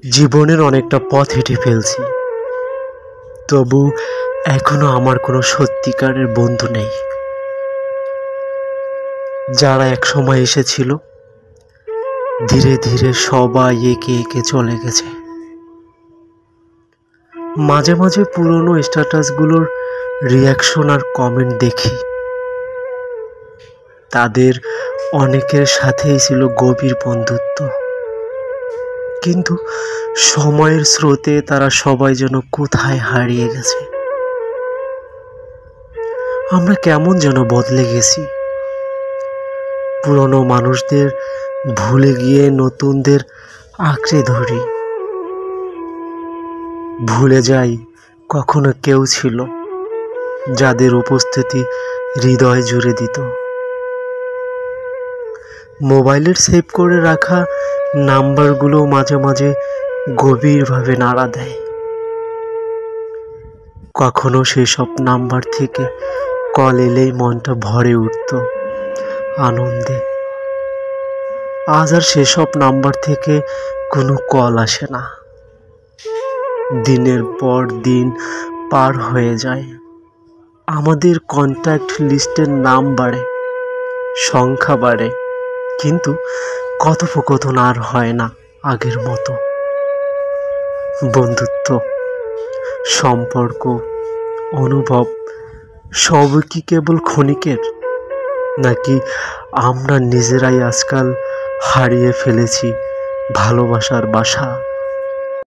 জীবনের অনেকটা পথ হেঁটে ফেলছি, তবু এখনো আমার কোনো সত্যিকারের বন্ধু নেই। যারা এক সময় এসেছিল, ধীরে ধীরে সবাই একে একে চলে গেছে। মাঝে মাঝে পুরনো স্ট্যাটাসগুলোর রিয়াকশন আর কমেন্ট দেখি। তাদের অনেকের সাথেই ছিল গভীর বন্ধুত্ব, কিন্তু সময়ের স্রোতে তারা সবাই যেন কোথায় হারিয়ে গেছে। আমরা কেমন যেন বদলে গেছি, পুরনো মানুষদের ভুলে গিয়ে নতুনদের আঁকড়ে ধরি। ভুলে যাই কখনো কেউ ছিল যাদের উপস্থিতি হৃদয় জুড়ে দিত। মোবাইলের সেভ করে রাখা নাম্বারগুলো মাঝে মাঝে গভীরভাবে নাড়া দেয়। কখনো সেসব নাম্বার থেকে কল এলেই মনটা ভরে উঠত আনন্দে। আজ আর সেসব নাম্বার থেকে কোনো কল আসে না। দিনের পর দিন পার হয়ে যায়, আমাদের কন্ট্যাক্ট লিস্টের নাম বাড়ে, সংখ্যা বাড়ে, কিন্তু কথোপকথন আর হয় না আগের মতো। বন্ধুত্ব, সম্পর্ক, অনুভব সবই কি কেবল ক্ষণিকের, নাকি আমরা নিজেরাই আজকাল হারিয়ে ফেলেছি ভালোবাসার বাসা?